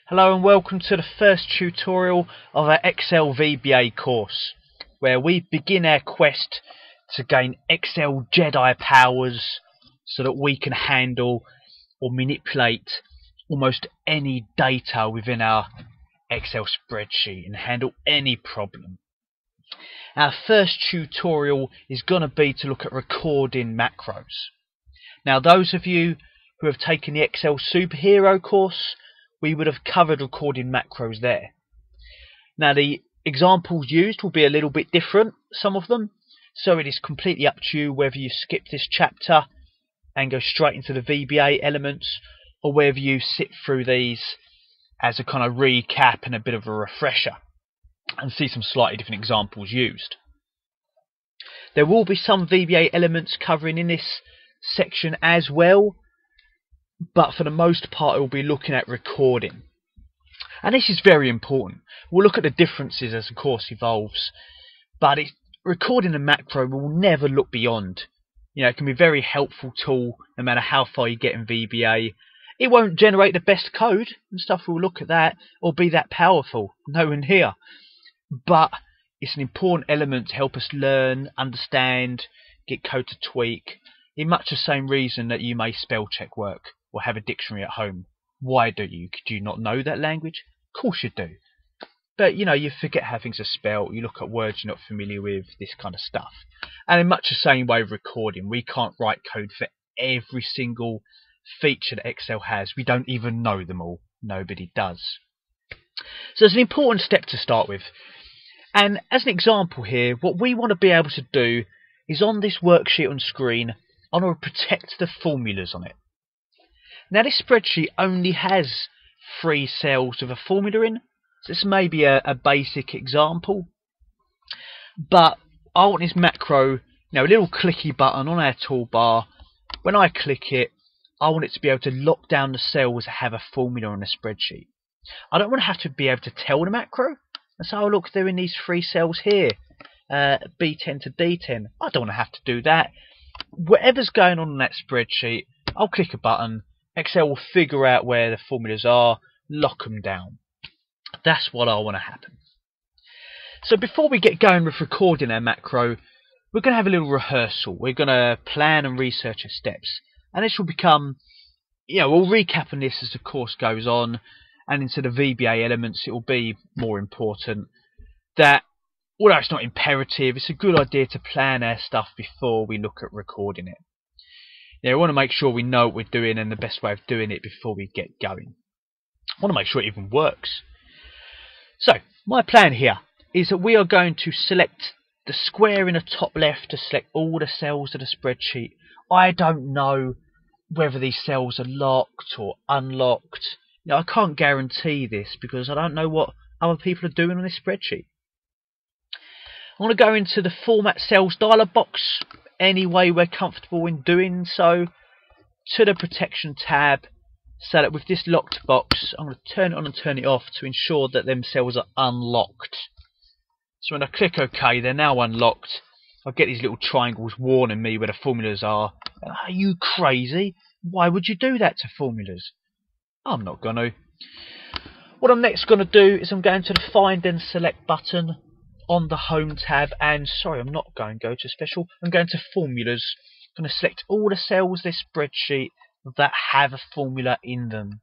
Hello and welcome to the first tutorial of our Excel VBA course, where we begin our quest to gain Excel Jedi powers so that we can handle or manipulate almost any data within our Excel spreadsheet and handle any problem. Our first tutorial is going to be to look at recording macros. Now, those of you who have taken the Excel Superhero course, we would have covered recording macros there. Now, the examples used will be a little bit different, some of them, so it is completely up to you whether you skip this chapter and go straight into the VBA elements, or whether you sit through these as a kind of recap and a bit of a refresher and see some slightly different examples used. There will be some VBA elements covering in this section as well, but for the most part it will be looking at recording. And this is very important. We'll look at the differences as the course evolves, but recording a macro will never look beyond. You know, it can be a very helpful tool no matter how far you get in VBA. It won't generate the best code and stuff, we'll look at that, or be that powerful, nowhere near. But it's an important element to help us learn, understand, get code to tweak, in much the same reason that you may spell check work or have a dictionary at home. Why do you? Could you not know that language? Of course you do. But you know, you forget how things are spelled, you look at words you're not familiar with, this kind of stuff. And in much the same way with recording, we can't write code for every single feature that Excel has. We don't even know them all. Nobody does. So it's an important step to start with. And as an example here, what we want to be able to do is, on this worksheet on screen, I want to protect the formulas on it. Now, this spreadsheet only has 3 cells with a formula in, so this may be a basic example. But I want this macro, you know, a little clicky button on our toolbar. When I click it, I want it to be able to lock down the cells that have a formula on the spreadsheet. I don't want to have to be able to tell the macro. And so I'll look, they're in these 3 cells here, B10 to D10. I don't want to have to do that. Whatever's going on in that spreadsheet, I'll click a button. Excel will figure out where the formulas are, lock them down. That's what I want to happen. So before we get going with recording our macro, we're going to have a little rehearsal. We're going to plan and research our steps. And this will become, you know, we'll recap on this as the course goes on. And into the VBA elements, it will be more important that, although it's not imperative, it's a good idea to plan our stuff before we look at recording it. Yeah, we want to make sure we know what we're doing and the best way of doing it before we get going. I want to make sure it even works. So, my plan here is that we are going to select the square in the top left to select all the cells of the spreadsheet. I don't know whether these cells are locked or unlocked. Now, I can't guarantee this because I don't know what other people are doing on this spreadsheet. I want to go into the Format Cells dialog box any way we're comfortable in doing so, to the Protection tab, so that with this locked box, I'm going to turn it on and turn it off to ensure that them cells are unlocked. So when I click OK, they're now unlocked. I'll get these little triangles warning me where the formulas are. Are you crazy? Why would you do that to formulas? I'm not going to. What I'm next going to do is I'm going to the Find and Select button on the Home tab, and sorry, I'm not going to go to Special. I'm going to Formulas. I'm going to select all the cells in this spreadsheet that have a formula in them.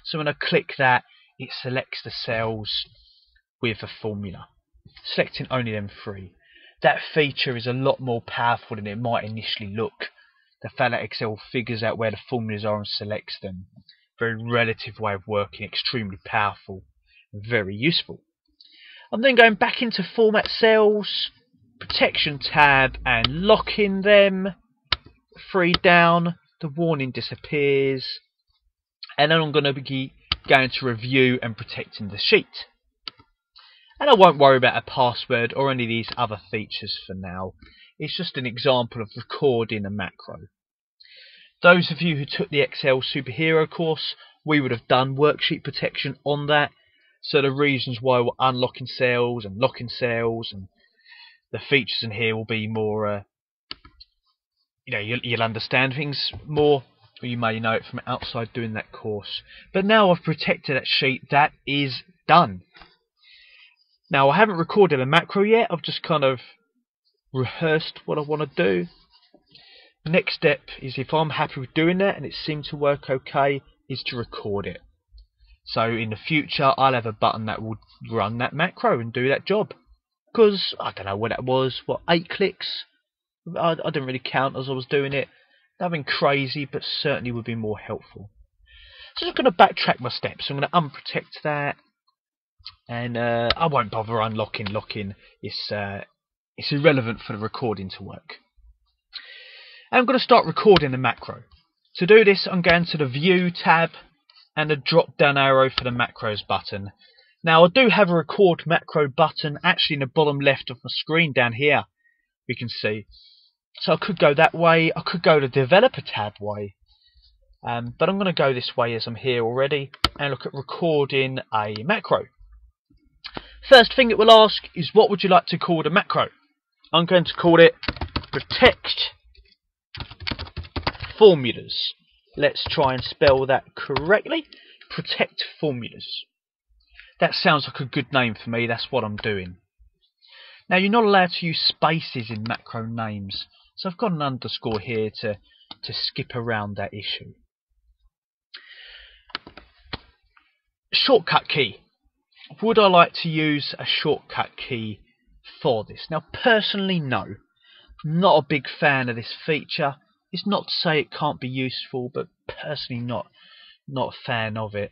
So when I click that, it selects the cells with a formula, selecting only them 3. That feature is a lot more powerful than it might initially look. The fact that Excel figures out where the formulas are and selects them. Very relative way of working, extremely powerful, very useful. I'm then going back into Format Cells, Protection tab, and locking them. 3 down, the warning disappears, and then I'm going to be going to Review and Protecting the sheet. And I won't worry about a password or any of these other features for now. It's just an example of recording a macro. Those of you who took the Excel Superhero course, we would have done worksheet protection on that. So the reasons why we're unlocking cells and locking cells and the features in here will be more, you know, you'll understand things more You may know it from outside doing that course. But now I've protected that sheet, that is done. Now I haven't recorded a macro yet, I've just kind of rehearsed what I want to do. The next step is, if I'm happy with doing that and it seemed to work okay, is to record it. So in the future I'll have a button that will run that macro and do that job. Because I don't know what that was, 8 clicks? I didn't really count as I was doing it. Nothing crazy, but certainly would be more helpful. So I'm just going to backtrack my steps. I'm going to unprotect that, and I won't bother unlocking, locking. It's irrelevant for the recording to work. And I'm going to start recording the macro. To do this, I'm going to the View tab and the drop down arrow for the macros button. Now I do have a record macro button actually in the bottom left of my screen down here, we can see. So I could go that way, I could go the developer tab way, but I'm going to go this way as I'm here already and look at recording a macro. First thing it will ask is, what would you like to call the macro? I'm going to call it protect formulas. Let's try and spell that correctly. Protect formulas. That sounds like a good name for me, that's what I'm doing. Now you're not allowed to use spaces in macro names, so I've got an underscore here to skip around that issue. Shortcut key. Would I like to use a shortcut key for this? Now personally no. I'm not a big fan of this feature. It's not to say it can't be useful, but personally not a fan of it.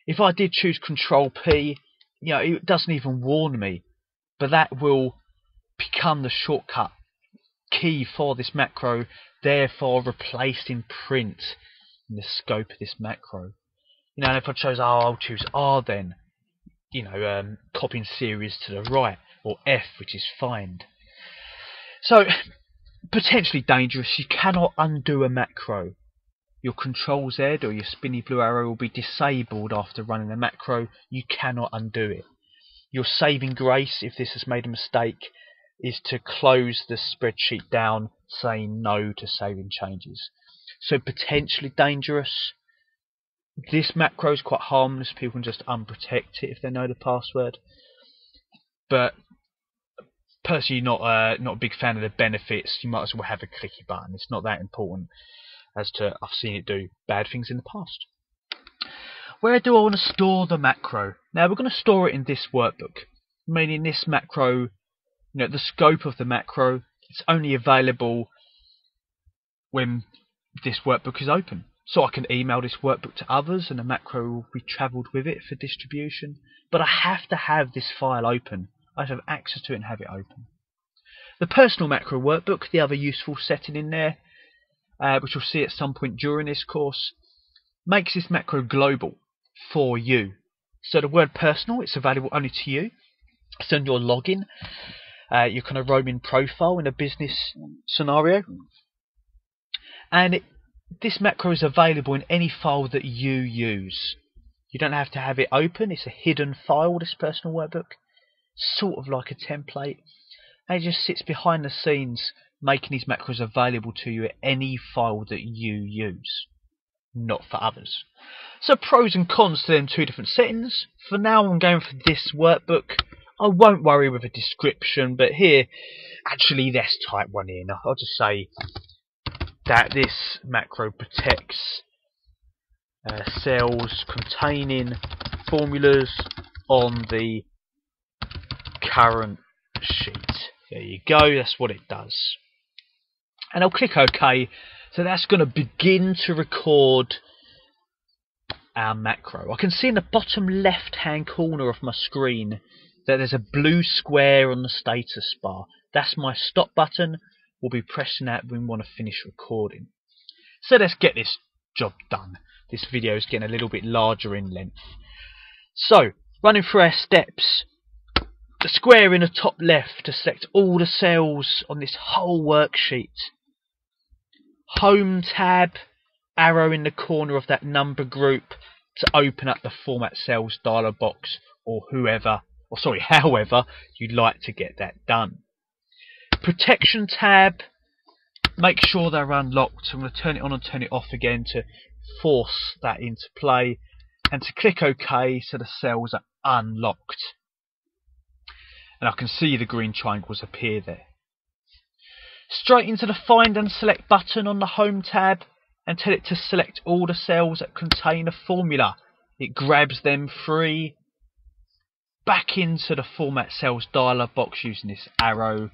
If I did choose Control P, it doesn't even warn me, but that will become the shortcut key for this macro, therefore replacing print in the scope of this macro. And if I chose R, I'll choose R then. Copying series to the right, or F, which is find. So, potentially dangerous. You cannot undo a macro. Your Control Z or your spinny blue arrow will be disabled after running a macro. You cannot undo it. Your saving grace, if this has made a mistake, is to close the spreadsheet down, saying no to saving changes. So potentially dangerous. This macro is quite harmless. People can just unprotect it if they know the password. But personally, not a big fan of the benefits. You might as well have a clicky button. It's not that important as to I've seen it do bad things in the past. Where do I want to store the macro? Now we're going to store it in this workbook, meaning this macro, the scope of the macro, it's only available when this workbook is open. So I can email this workbook to others and the macro will be travelled with it for distribution. But I have to have this file open. I have to have access to it and have it open. The personal macro workbook, the other useful setting in there, which you'll see at some point during this course, makes this macro global for you. So the word personal, it's available only to you. It's on your login, your kind of roaming profile in a business scenario. And this macro is available in any file that you use. You don't have to have it open. It's a hidden file, this personal workbook. Sort of like a template. And it just sits behind the scenes, making these macros available to you at any file that you use, not for others. So pros and cons to them two different settings. For now I'm going for this workbook. I won't worry with a description, but here, actually let's type one in. I'll just say that this macro protects cells containing formulas on the current sheet. There you go, that's what it does. And I'll click OK. So that's going to begin to record our macro. I can see in the bottom left hand corner of my screen that there's a blue square on the status bar. That's my stop button. We'll be pressing that when we want to finish recording. So let's get this job done. This video is getting a little bit larger in length. So, running through our steps. The square in the top left to select all the cells on this whole worksheet. Home tab, arrow in the corner of that number group to open up the format cells dialog box, or however you'd like to get that done. Protection tab, make sure they're unlocked. I'm going to turn it on and turn it off again to force that into play, and to click OK so the cells are unlocked. And I can see the green triangles appear there. Straight into the Find and Select button on the Home tab and tell it to select all the cells that contain a formula. It grabs them free. Back into the Format Cells dialog box using this arrow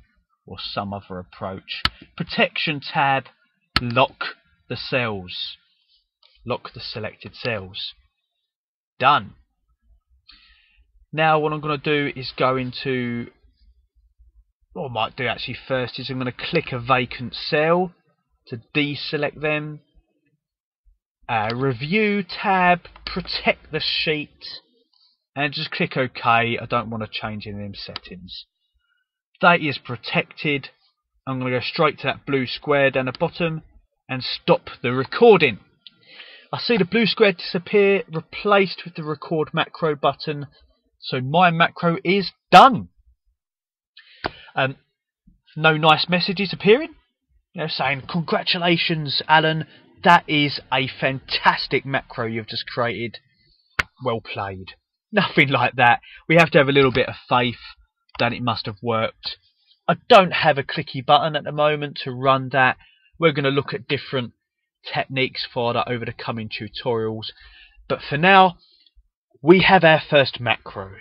or some other approach. Protection tab, lock the cells. Lock the selected cells. Done. Now what I'm going to do is go into, what I might do actually first is I'm going to click a vacant cell to deselect them. Review tab, protect the sheet, and just click OK. I don't want to change any of them settings. That is protected. I'm going to go straight to that blue square down the bottom and stop the recording. I see the blue square disappear, replaced with the record macro button. So my macro is done. No nice messages appearing, saying congratulations, Alan. That is a fantastic macro you've just created. Well played. Nothing like that. We have to have a little bit of faith that it must have worked. I don't have a clicky button at the moment to run that. We're going to look at different techniques for that over the coming tutorials. But for now, we have our first macro.